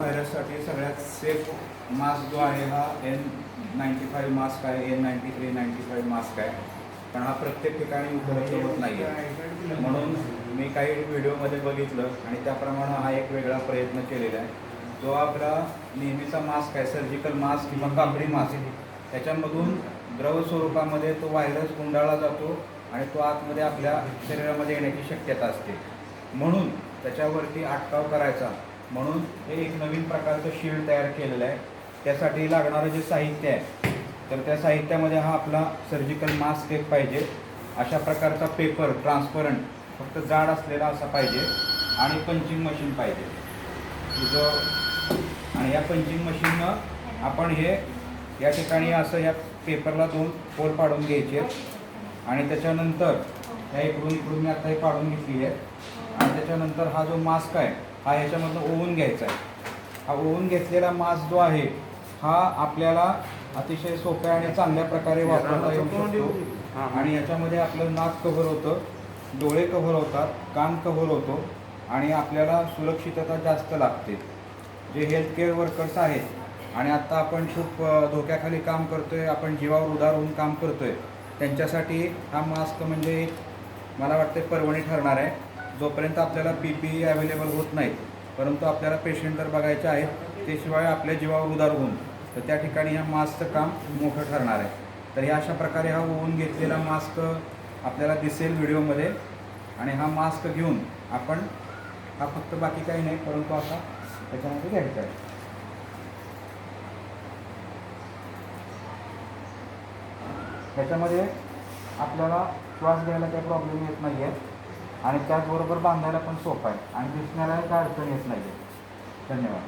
व्हायरससाठी सगळ्यात safe mask जो आहे हा N95 मास्क आहे, N93, 95 मास्क आहे. पण हा प्रत्येक ठिकाणी उपलब्ध होत नाही आहे. म्हणून मी काही व्हिडिओमध्ये बघितलं आणि त्याप्रमाणे हा एक वेगळा प्रयत्न केलेला आहे. जो आपला नेहमीचा मास्क आहे, सर्जिकल मास्क किंवा कापडी मास्क, त्याच्यामधून द्रव स्वरूपामध्ये तो व्हायरस गुंडाळला जातो आणि तो आतमध्ये आपल्या शरीरामध्ये येण्याची शक्यता असते. म्हणून त्याच्यावरती अटकाव करायचा म्हणून हे एक नवीन प्रकारचं शील्ड तयार केलेलं आहे. त्यासाठी लागणारं जे साहित्य आहे तर त्या साहित्यामध्ये हा आपला सर्जिकल मास्क एक पाहिजे, अशा प्रकारचा पेपर ट्रान्सपरंट फक्त जाड असलेला असा पाहिजे आणि पंचिंग मशीन पाहिजे तुझं. आणि या पंचिंग मशीननं आपण हे या ठिकाणी असं या पेपरला 2 होल पाडून घ्यायचे आणि त्याच्यानंतर ह्या इकडून मी आता हे पाडून घेतली आहे आणि त्याच्यानंतर हा जो मास्क आहे हा ह्याच्यामधून ओवून घ्यायचा आहे. हा ओवून घेतलेला मास्क जो आहे हा आपल्याला अतिशय सोप्या आणि चांगल्या प्रकारे वापरता येऊ शकतो. आणि याच्यामध्ये आपलं नाक कव्हर होतं, डोळे कव्हर होतात, कान कव्हर होतो आणि आपल्याला सुरक्षितता जास्त लागते. जे हेल्थकेअर वर्कर्स आहेत आणि आत्ता आपण खूप धोक्याखाली काम करतोय, आपण जीवावर उधार होऊन काम करतोय, त्यांच्यासाठी हा मास्क म्हणजे मला वाटते पर्वणी ठरणार आहे. जोपर्यंत आपल्याला PPE अवेलेबल होत नाहीत, परंतु आपल्याला पेशंट जर बघायचे आहेत ते शिवाय आपल्या जीवावर उधार होऊन, तर त्या ठिकाणी ह्या मास्कचं काम मोठं ठरणार आहे. तर ह्या अशा प्रकारे हा ओवून घेतलेला मास्क आपल्याला दिसेल व्हिडिओमध्ये. आणि हा मास्क घेऊन आपण हा फक्त बाकी काही नाही परंतु असा त्याच्यामध्ये घ्यायचा आहे. त्याच्यामध्ये आपल्याला श्वास घ्यायला काही प्रॉब्लेम येत नाही आहे आणि त्याचबरोबर बांधायला पण सोपं आहे आणि दिसण्याला काही अडचण येत नाही आहे. धन्यवाद.